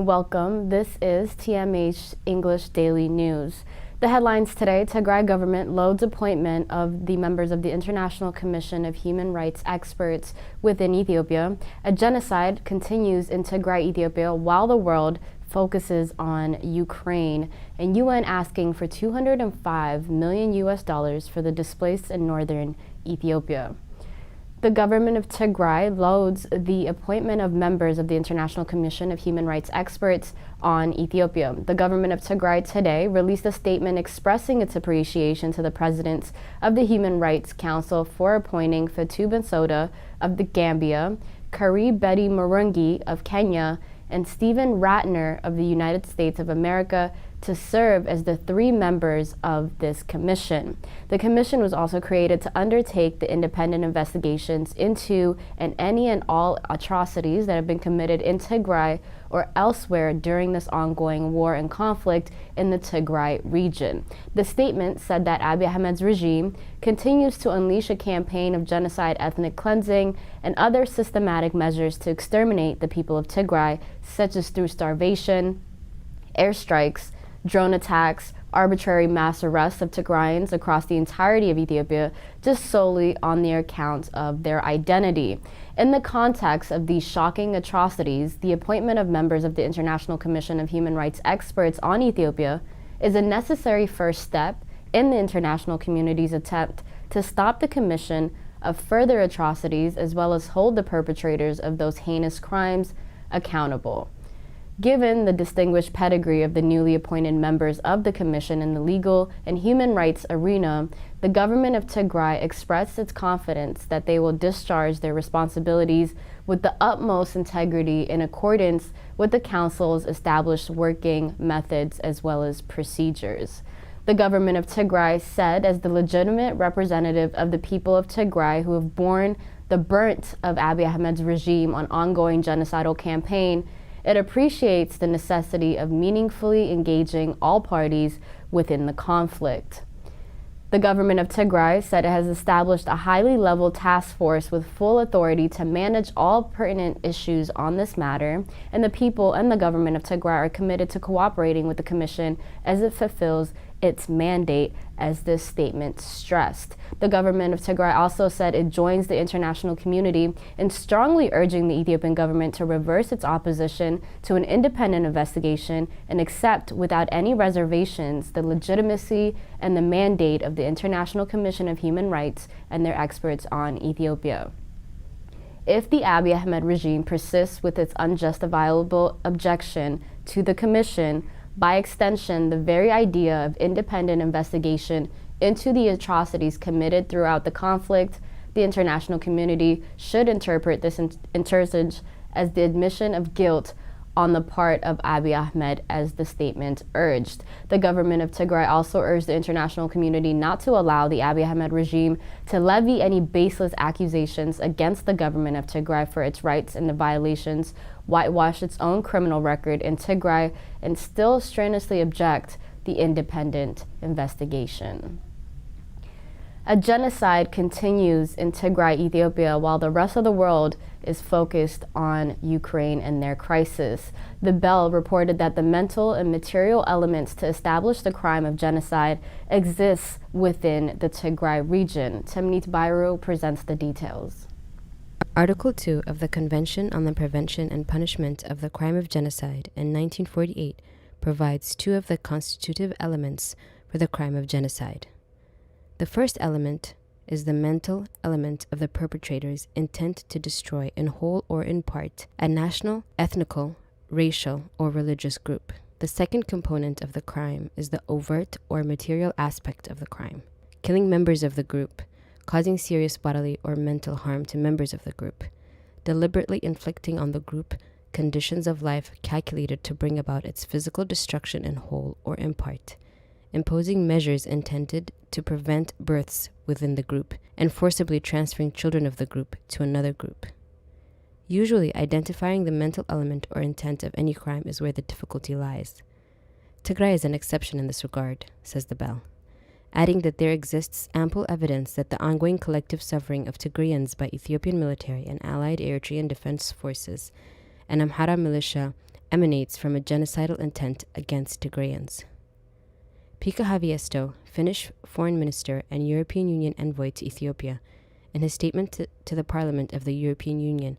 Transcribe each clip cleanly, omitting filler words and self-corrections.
and welcome. This is TMH English Daily News. The headlines today: Tigray government loads appointment of the members of the International Commission of Human Rights experts within Ethiopia. A genocide continues in Tigray, Ethiopia, while the world focuses on Ukraine, and UN asking for $205 million for the displaced in northern Ethiopia. The government of Tigray loads the appointment of members of the International Commission of Human Rights experts on Ethiopia. The government of Tigray today released a statement expressing its appreciation to the presidents of the Human Rights Council for appointing Fatou Bensouda of the Gambia, Kari Betty Murungi of Kenya, and Stephen Ratner of the United States of America to serve as the three members of this commission. The commission was also created to undertake the independent investigations into any and all atrocities that have been committed in Tigray or elsewhere during this ongoing war and conflict in the Tigray region. The statement said that Abiy Ahmed's regime continues to unleash a campaign of genocide, ethnic cleansing, and other systematic measures to exterminate the people of Tigray, such as through starvation, airstrikes, drone attacks, arbitrary mass arrests of Tigrayans across the entirety of Ethiopia, just solely on the account of their identity. In the context of these shocking atrocities, the appointment of members of the International Commission of Human Rights experts on Ethiopia is a necessary first step in the international community's attempt to stop the commission of further atrocities, as well as hold the perpetrators of those heinous crimes accountable. Given the distinguished pedigree of the newly appointed members of the Commission in the legal and human rights arena, the government of Tigray expressed its confidence that they will discharge their responsibilities with the utmost integrity in accordance with the Council's established working methods as well as procedures. The government of Tigray said, as the legitimate representative of the people of Tigray who have borne the brunt of Abiy Ahmed's regime on ongoing genocidal campaign, it appreciates the necessity of meaningfully engaging all parties within the conflict. The government of Tigray said it has established a highly level task force with full authority to manage all pertinent issues on this matter, and the people and the government of Tigray are committed to cooperating with the Commission as it fulfills its mandate, as this statement stressed. The government of Tigray also said it joins the international community in strongly urging the Ethiopian government to reverse its opposition to an independent investigation and accept without any reservations the legitimacy and the mandate of the International Commission of Human Rights and their experts on Ethiopia. If the Abiy Ahmed regime persists with its unjustifiable objection to the Commission, by extension, the very idea of independent investigation into the atrocities committed throughout the conflict, the international community should interpret this insurgence as the admission of guilt on the part of Abiy Ahmed, as the statement urged. The government of Tigray also urged the international community not to allow the Abiy Ahmed regime to levy any baseless accusations against the government of Tigray for its rights and the violations, whitewash its own criminal record in Tigray, and still strenuously object the independent investigation. A genocide continues in Tigray, Ethiopia, while the rest of the world is focused on Ukraine and their crisis. The Bell reported that the mental and material elements to establish the crime of genocide exists within the Tigray region. Temnit Bayru presents the details. Article 2 of the Convention on the Prevention and Punishment of the Crime of Genocide in 1948 provides two of the constitutive elements for the crime of genocide. The first element is the mental element of the perpetrator's intent to destroy in whole or in part a national, ethnical, racial, or religious group. The second component of the crime is the overt or material aspect of the crime, killing members of the group, causing serious bodily or mental harm to members of the group, deliberately inflicting on the group conditions of life calculated to bring about its physical destruction in whole or in part, imposing measures intended to prevent births within the group, and forcibly transferring children of the group to another group. Usually, identifying the mental element or intent of any crime is where the difficulty lies. Tigray is an exception in this regard, says the Bell, adding that there exists ample evidence that the ongoing collective suffering of Tigrayans by Ethiopian military and allied Eritrean defense forces and Amhara militia emanates from a genocidal intent against Tigrayans. Pekka Haavisto, Finnish foreign minister and European Union envoy to Ethiopia, in his statement to the Parliament of the European Union,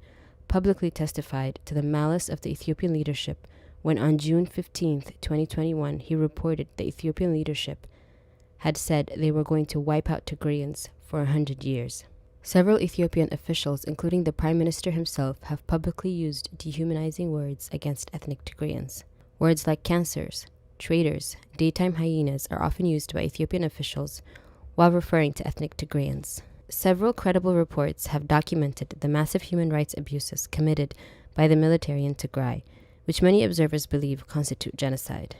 publicly testified to the malice of the Ethiopian leadership when on June 15, 2021, he reported the Ethiopian leadership had said they were going to wipe out Tigrayans for 100 years. Several Ethiopian officials, including the Prime Minister himself, have publicly used dehumanizing words against ethnic Tigrayans. Words like cancers, traitors, daytime hyenas are often used by Ethiopian officials while referring to ethnic Tigrayans. Several credible reports have documented the massive human rights abuses committed by the military in Tigray, which many observers believe constitute genocide.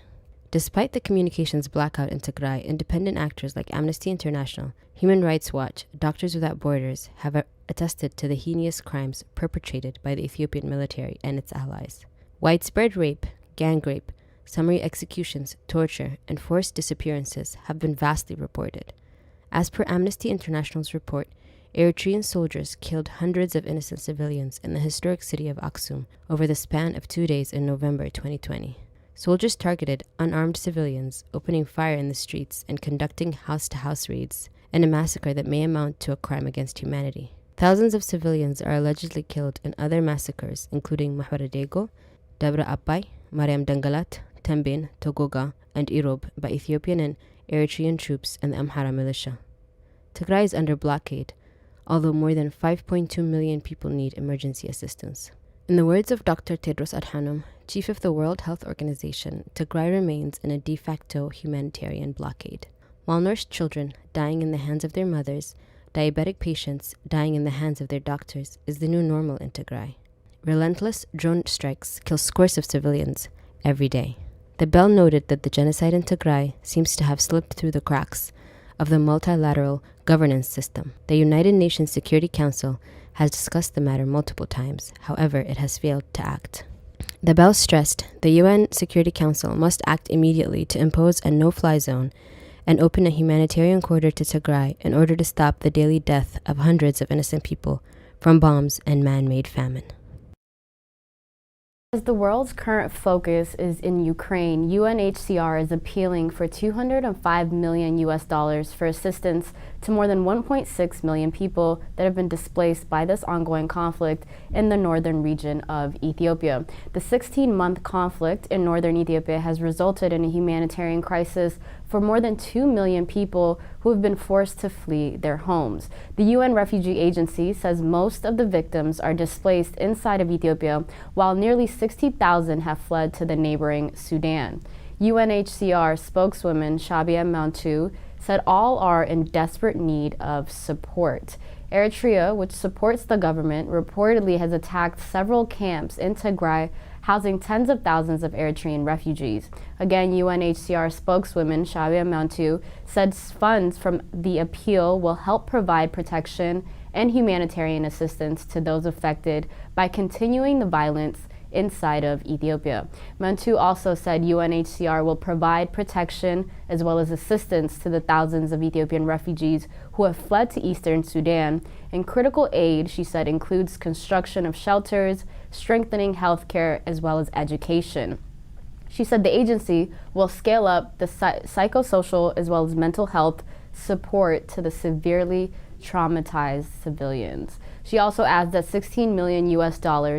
Despite the communications blackout in Tigray, independent actors like Amnesty International, Human Rights Watch, Doctors Without Borders have attested to the heinous crimes perpetrated by the Ethiopian military and its allies. Widespread rape, gang rape, summary executions, torture, and forced disappearances have been vastly reported. As per Amnesty International's report, Eritrean soldiers killed hundreds of innocent civilians in the historic city of Aksum over the span of 2 days in November 2020. Soldiers targeted unarmed civilians, opening fire in the streets and conducting house-to-house raids, in a massacre that may amount to a crime against humanity. Thousands of civilians are allegedly killed in other massacres, including Mahwaradego, Dabra Abbay, Mariam Dangalat, Tembin, Togoga, and Irob by Ethiopian and Eritrean troops and the Amhara militia. Tigray is under blockade, although more than 5.2 million people need emergency assistance. In the words of Dr. Tedros Adhanom, chief of the World Health Organization, Tigray remains in a de facto humanitarian blockade. Malnourished children dying in the hands of their mothers, diabetic patients dying in the hands of their doctors is the new normal in Tigray. Relentless drone strikes kill scores of civilians every day. The Bell noted that the genocide in Tigray seems to have slipped through the cracks of the multilateral governance system. The United Nations Security Council has discussed the matter multiple times. However, it has failed to act. The Bell stressed the UN Security Council must act immediately to impose a no-fly zone and open a humanitarian corridor to Tigray in order to stop the daily death of hundreds of innocent people from bombs and man-made famine. As the world's current focus is in Ukraine, UNHCR is appealing for $205 million for assistance to more than 1.6 million people that have been displaced by this ongoing conflict in the northern region of Ethiopia. The 16-month conflict in northern Ethiopia has resulted in a humanitarian crisis for more than 2 million people who have been forced to flee their homes. The UN Refugee Agency says most of the victims are displaced inside of Ethiopia, while nearly 60,000 have fled to the neighboring Sudan. UNHCR spokeswoman Shabia Mantu said all are in desperate need of support. Eritrea, which supports the government, reportedly has attacked several camps in Tigray, housing tens of thousands of Eritrean refugees. Again, UNHCR spokeswoman Shabia Mantu said funds from the appeal will help provide protection and humanitarian assistance to those affected by continuing the violence inside of Ethiopia. Mantu also said UNHCR will provide protection as well as assistance to the thousands of Ethiopian refugees who have fled to eastern Sudan. And critical aid, she said, includes construction of shelters, strengthening healthcare, as well as education. She said the agency will scale up the psychosocial as well as mental health support to the severely traumatized civilians. She also adds that $16 million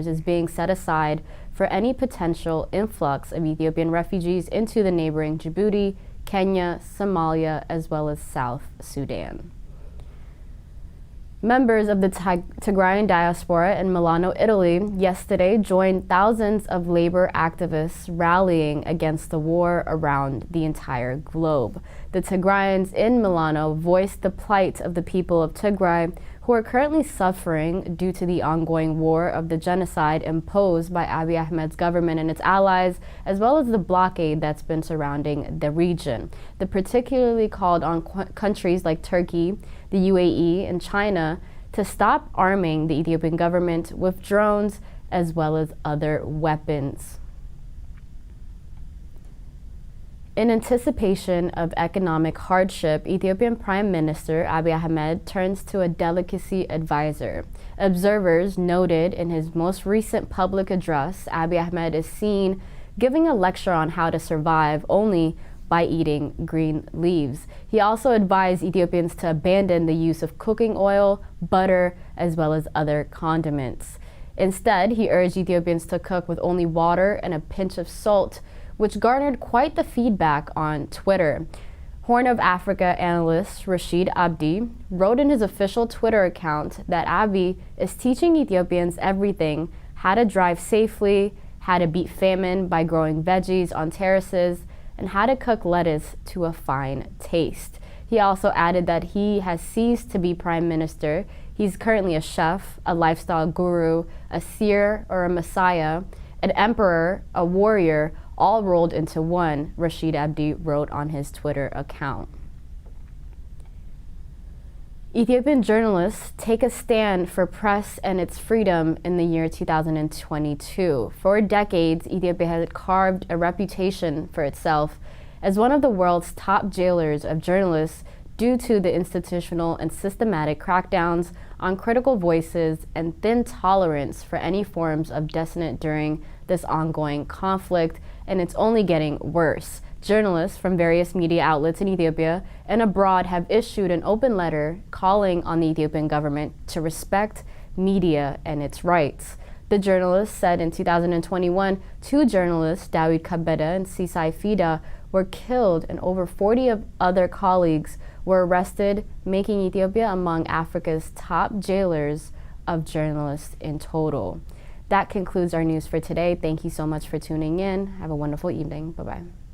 is being set aside for any potential influx of Ethiopian refugees into the neighboring Djibouti, Kenya, Somalia, as well as South Sudan. Members of the Tigrayan diaspora in Milano, Italy, yesterday joined thousands of labor activists rallying against the war around the entire globe. The Tigrayans in Milano voiced the plight of the people of Tigray, who are currently suffering due to the ongoing war of the genocide imposed by Abiy Ahmed's government and its allies, as well as the blockade that's been surrounding the region. They particularly called on countries like Turkey, the UAE, and China to stop arming the Ethiopian government with drones as well as other weapons. In anticipation of economic hardship, Ethiopian Prime Minister Abiy Ahmed turns to a delicacy advisor. Observers noted in his most recent public address, Abiy Ahmed is seen giving a lecture on how to survive only by eating green leaves. He also advised Ethiopians to abandon the use of cooking oil, butter, as well as other condiments. Instead, he urged Ethiopians to cook with only water and a pinch of salt, which garnered quite the feedback on Twitter. Horn of Africa analyst Rashid Abdi wrote in his official Twitter account that Abiy is teaching Ethiopians everything: how to drive safely, how to beat famine by growing veggies on terraces, and how to cook lettuce to a fine taste. He also added that he has ceased to be prime minister. He's currently a chef, a lifestyle guru, a seer or a messiah, an emperor, a warrior, all rolled into one, Rashid Abdi wrote on his Twitter account. Ethiopian journalists take a stand for press and its freedom in the year 2022. For decades, Ethiopia has carved a reputation for itself as one of the world's top jailers of journalists due to the institutional and systematic crackdowns on critical voices and thin tolerance for any forms of dissent during this ongoing conflict, and it's only getting worse. Journalists from various media outlets in Ethiopia and abroad have issued an open letter calling on the Ethiopian government to respect media and its rights. The journalists said in 2021, 2 journalists, Dawit Kabeda and Sisai Fida, were killed and over 40 of other colleagues were arrested, making Ethiopia among Africa's top jailers of journalists in total. That concludes our news for today. Thank you so much for tuning in. Have a wonderful evening. Bye-bye.